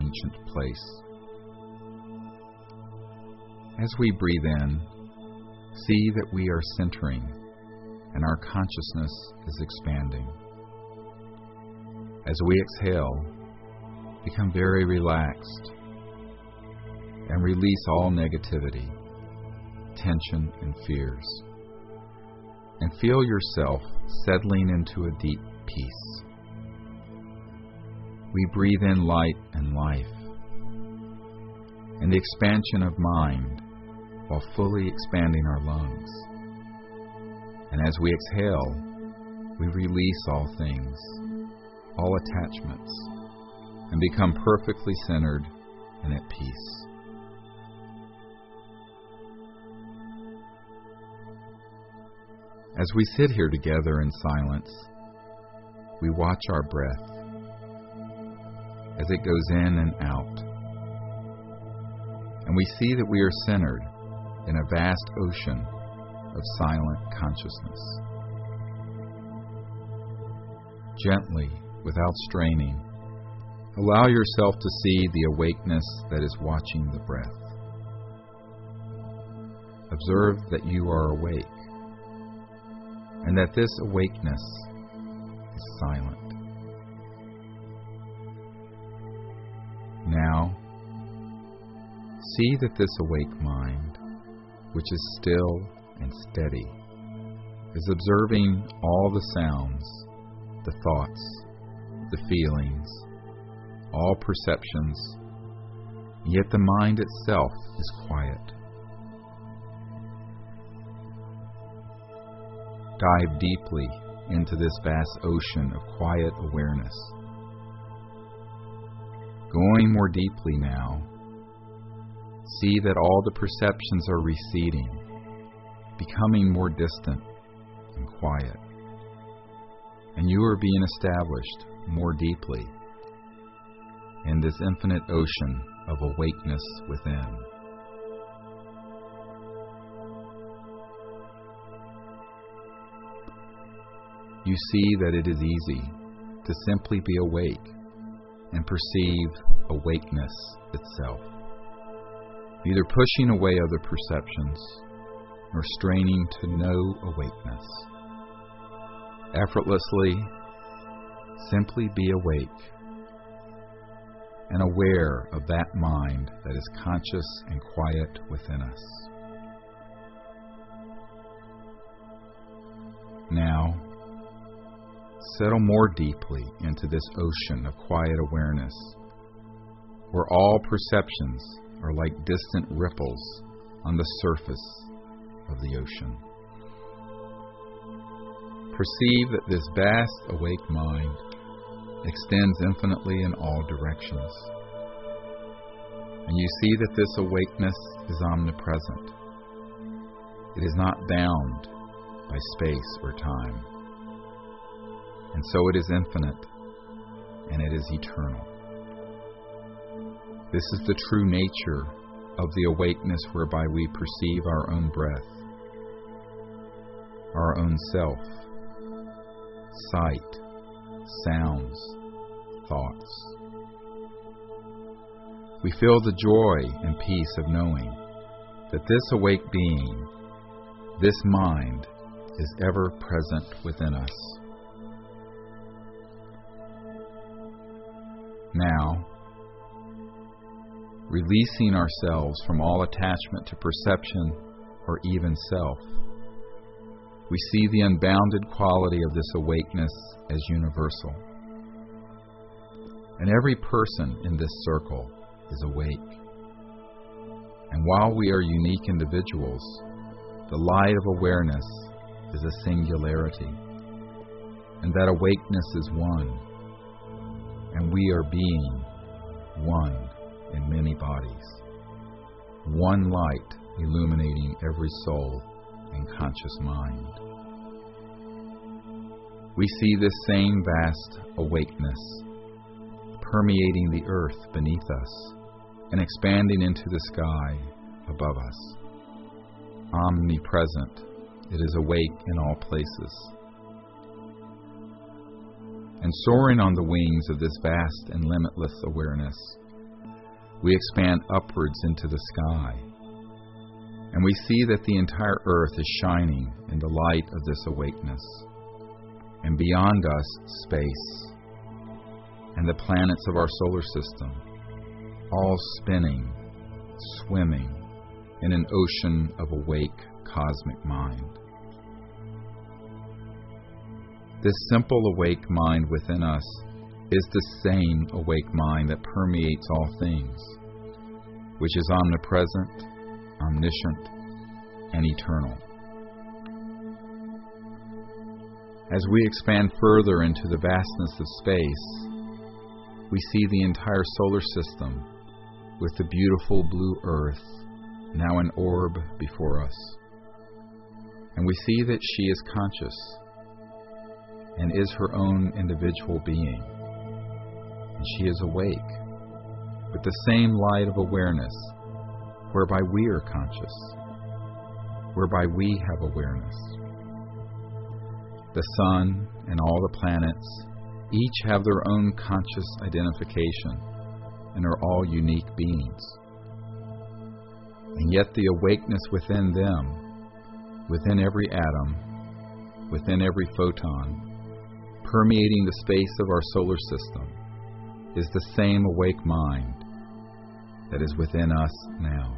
ancient place. As we breathe in, see that we are centering and our consciousness is expanding. As we exhale, become very relaxed and release all negativity, tension, and fears. And feel yourself settling into a deep peace. We breathe in light and life, and the expansion of mind while fully expanding our lungs. And as we exhale, we release all things, all attachments, and become perfectly centered and at peace. As we sit here together in silence, we watch our breath as it goes in and out. And we see that we are centered in a vast ocean of silent consciousness. Gently, without straining, allow yourself to see the awakeness that is watching the breath. Observe that you are awake, and that this awakeness is silent. Now, see that this awake mind, which is still and steady, is observing all the sounds, the thoughts, the feelings, all perceptions, yet the mind itself is quiet. Dive deeply into this vast ocean of quiet awareness. Going more deeply now, see that all the perceptions are receding, becoming more distant and quiet, and you are being established more deeply in this infinite ocean of awakeness within. You see that it is easy to simply be awake and perceive awakeness itself, neither pushing away other perceptions nor straining to know awakeness. Effortlessly, simply be awake and aware of that mind that is conscious and quiet within us. Now, settle more deeply into this ocean of quiet awareness, where all perceptions are like distant ripples on the surface of the ocean. Perceive that this vast awake mind extends infinitely in all directions, and you see that this awakeness is omnipresent. It is not bound by space or time, and so it is infinite, and it is eternal. This is the true nature of the awakeness whereby we perceive our own breath, our own self, sight, sounds, thoughts. We feel the joy and peace of knowing that this awake being, this mind, is ever present within us. Now, releasing ourselves from all attachment to perception or even self, we see the unbounded quality of this awakeness as universal. And every person in this circle is awake. And while we are unique individuals, the light of awareness is a singularity, and that awakeness is one, and we are being one in many bodies, one light illuminating every soul and conscious mind. We see this same vast awakeness permeating the earth beneath us and expanding into the sky above us. Omnipresent, it is awake in all places. And soaring on the wings of this vast and limitless awareness, we expand upwards into the sky, and we see that the entire earth is shining in the light of this awakeness, and beyond us, space, and the planets of our solar system, all spinning, swimming in an ocean of awake cosmic mind. This simple awake mind within us is the same awake mind that permeates all things, which is omnipresent, omniscient, and eternal. As we expand further into the vastness of space, we see the entire solar system with the beautiful blue earth now an orb before us. And we see that she is conscious and is her own individual being. And she is awake with the same light of awareness whereby we are conscious, whereby we have awareness. The sun and all the planets each have their own conscious identification and are all unique beings. And yet the awakeness within them, within every atom, within every photon, permeating the space of our solar system, is the same awake mind that is within us now.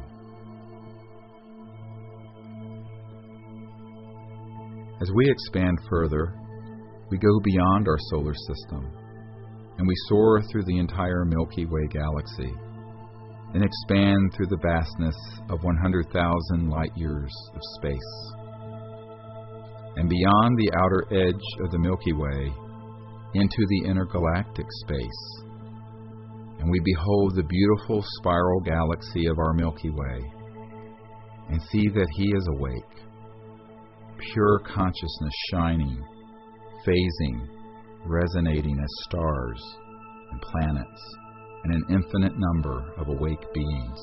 As we expand further, we go beyond our solar system, and we soar through the entire Milky Way galaxy, and expand through the vastness of 100,000 light years of space. And beyond the outer edge of the Milky Way, into the intergalactic space, and we behold the beautiful spiral galaxy of our Milky Way, and see that he is awake, pure consciousness shining, phasing, resonating as stars and planets and an infinite number of awake beings.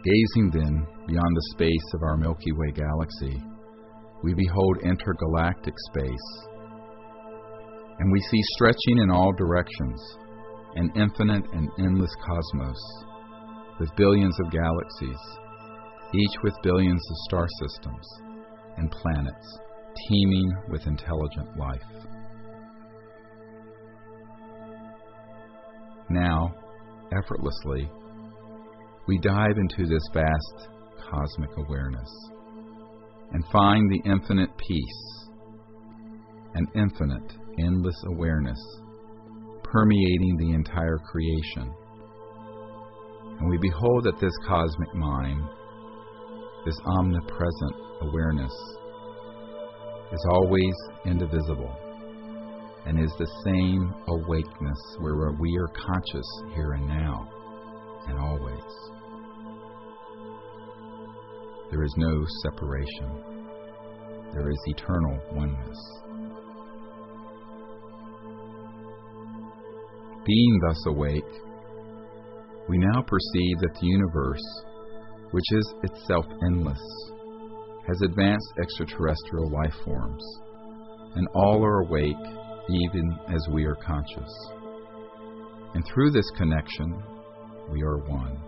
Gazing then beyond the space of our Milky Way galaxy, we behold intergalactic space, and we see stretching in all directions an infinite and endless cosmos with billions of galaxies, each with billions of star systems and planets teeming with intelligent life. Now, effortlessly, we dive into this vast cosmic awareness and find the infinite peace, an infinite, endless awareness permeating the entire creation. And we behold that this cosmic mind, this omnipresent awareness, is always indivisible and is the same awakeness where we are conscious here and now and always. There is no separation. There is eternal oneness. Being thus awake, we now perceive that the universe, which is itself endless, has advanced extraterrestrial life forms, and all are awake even as we are conscious. And through this connection, we are one.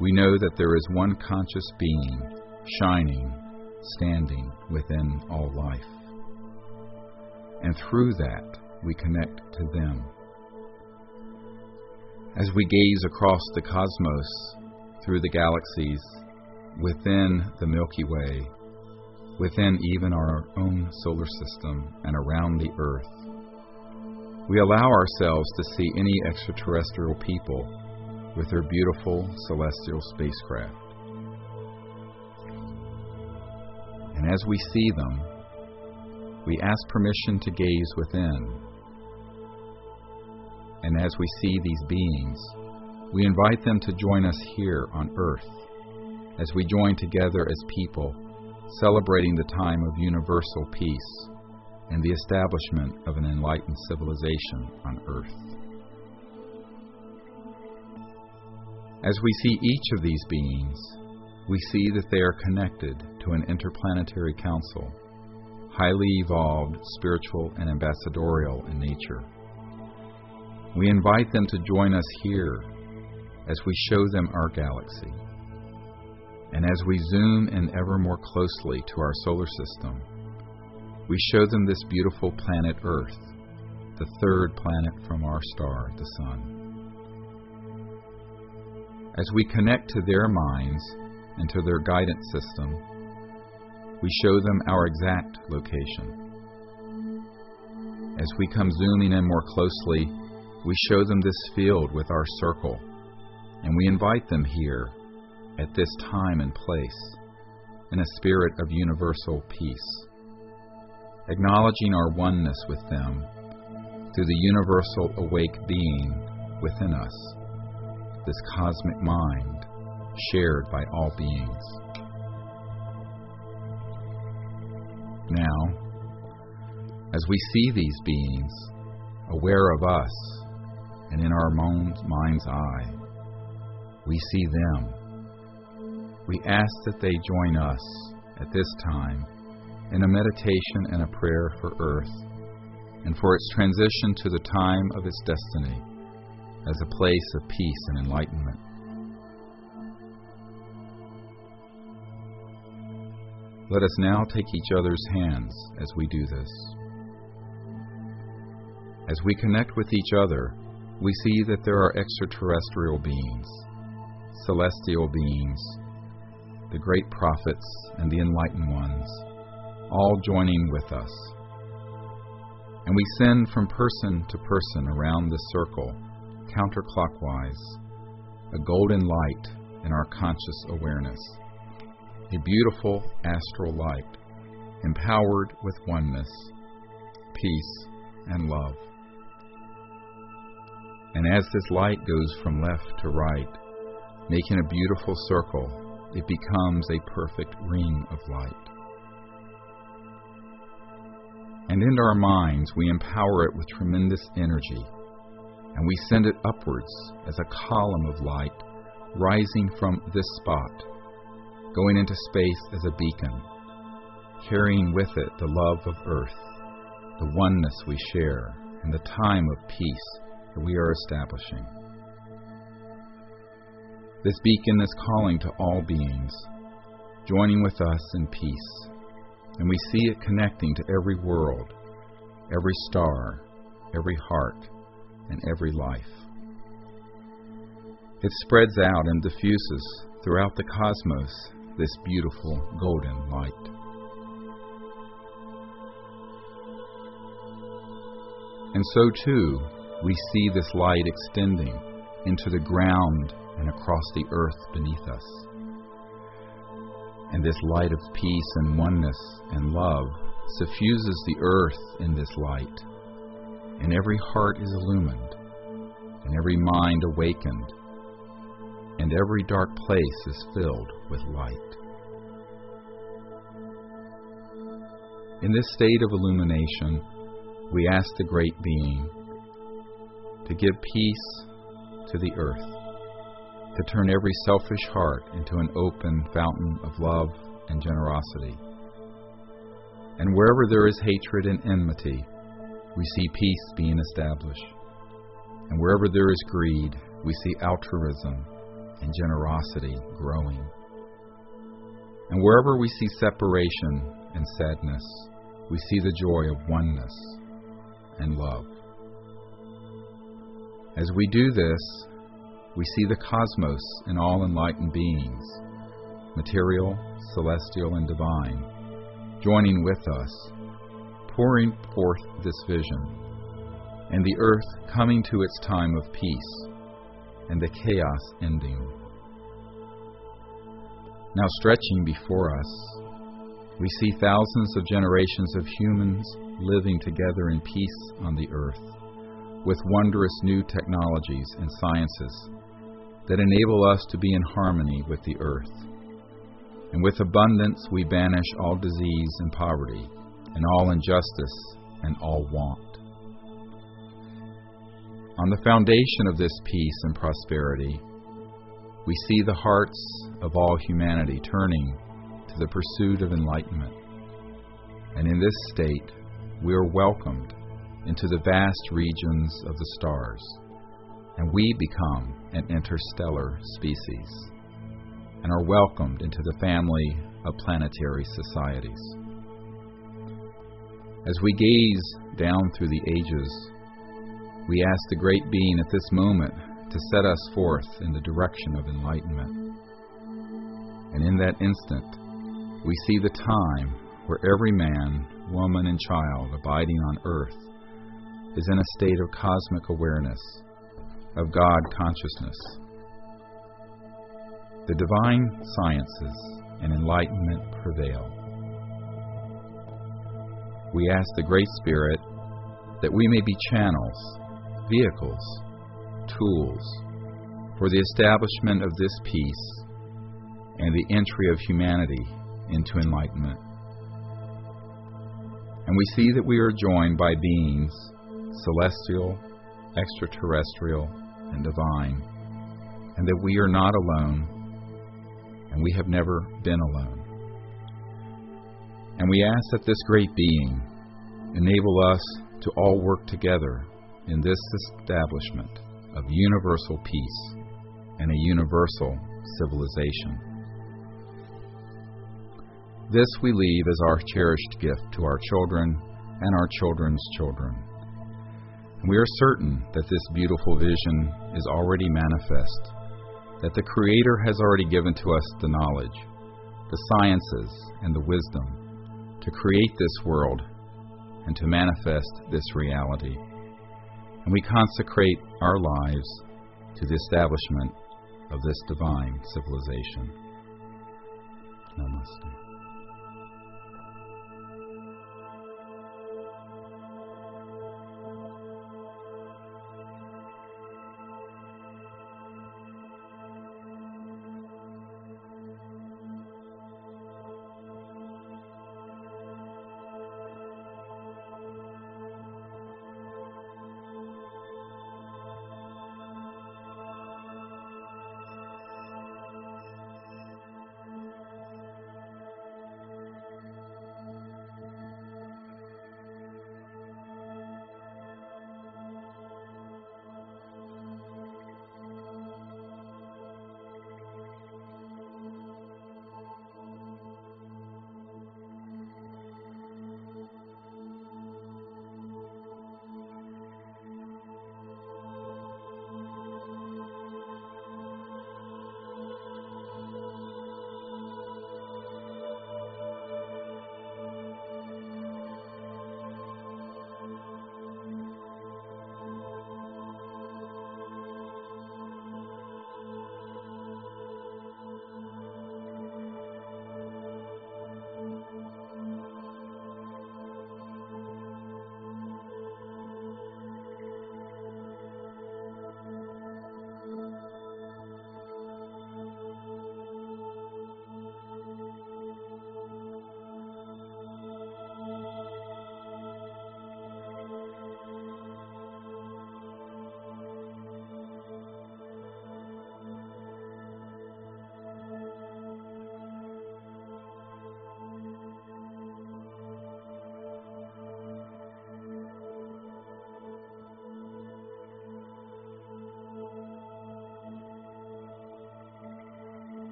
We know that there is one conscious being, shining, standing within all life. And through that, we connect to them. As we gaze across the cosmos, through the galaxies, within the Milky Way, within even our own solar system and around the Earth, we allow ourselves to see any extraterrestrial people with their beautiful celestial spacecraft. And as we see them, we ask permission to gaze within. And as we see these beings, we invite them to join us here on Earth, as we join together as people, celebrating the time of universal peace and the establishment of an enlightened civilization on Earth. As we see each of these beings, we see that they are connected to an interplanetary council, highly evolved, spiritual, and ambassadorial in nature. We invite them to join us here as we show them our galaxy. And as we zoom in ever more closely to our solar system, we show them this beautiful planet Earth, the third planet from our star, the Sun. As we connect to their minds and to their guidance system, we show them our exact location. As we come zooming in more closely, we show them this field with our circle, and we invite them here at this time and place in a spirit of universal peace, acknowledging our oneness with them through the universal awake being within us, this cosmic mind shared by all beings. Now, as we see these beings, aware of us, and in our mind's eye, we see them. We ask that they join us at this time in a meditation and a prayer for Earth and for its transition to the time of its destiny as a place of peace and enlightenment. Let us now take each other's hands as we do this. As we connect with each other, we see that there are extraterrestrial beings, celestial beings, the great prophets and the enlightened ones, all joining with us. And we send from person to person around this circle, counterclockwise, a golden light in our conscious awareness, a beautiful astral light, empowered with oneness, peace, and love. And as this light goes from left to right, making a beautiful circle, it becomes a perfect ring of light. And in our minds, we empower it with tremendous energy, and we send it upwards as a column of light rising from this spot, going into space as a beacon, carrying with it the love of Earth, the oneness we share, and the time of peace that we are establishing. This beacon is calling to all beings, joining with us in peace, and we see it connecting to every world, every star, every heart, and every life. It spreads out and diffuses throughout the cosmos this beautiful golden light. And so too, we see this light extending into the ground and across the earth beneath us. And this light of peace and oneness and love suffuses the earth in this light, and every heart is illumined, and every mind awakened, and every dark place is filled with light. In this state of illumination, we ask the Great Being to give peace to the earth, to turn every selfish heart into an open fountain of love and generosity. And wherever there is hatred and enmity, we see peace being established. And wherever there is greed, we see altruism and generosity growing. And wherever we see separation and sadness, we see the joy of oneness and love. As we do this, we see the cosmos and all enlightened beings, material, celestial, and divine, joining with us, pouring forth this vision, and the earth coming to its time of peace, and the chaos ending. Now stretching before us, we see thousands of generations of humans living together in peace on the earth, with wondrous new technologies and sciences that enable us to be in harmony with the earth. And with abundance we banish all disease and poverty, and all injustice and all want. On the foundation of this peace and prosperity, we see the hearts of all humanity turning to the pursuit of enlightenment. And in this state, we are welcomed into the vast regions of the stars, and we become an interstellar species, and are welcomed into the family of planetary societies. As we gaze down through the ages, we ask the Great Being at this moment to set us forth in the direction of enlightenment. And in that instant, we see the time where every man, woman, and child abiding on earth is in a state of cosmic awareness, of God consciousness. The divine sciences and enlightenment prevail. We ask the Great Spirit that we may be channels, vehicles, tools for the establishment of this peace and the entry of humanity into enlightenment. And we see that we are joined by beings, celestial, extraterrestrial, and divine, and that we are not alone, and we have never been alone. And we ask that this Great Being enable us to all work together in this establishment of universal peace and a universal civilization. This we leave as our cherished gift to our children and our children's children. We are certain that this beautiful vision is already manifest, that the Creator has already given to us the knowledge, the sciences, and the wisdom to create this world and to manifest this reality. And we consecrate our lives to the establishment of this divine civilization. Namaste.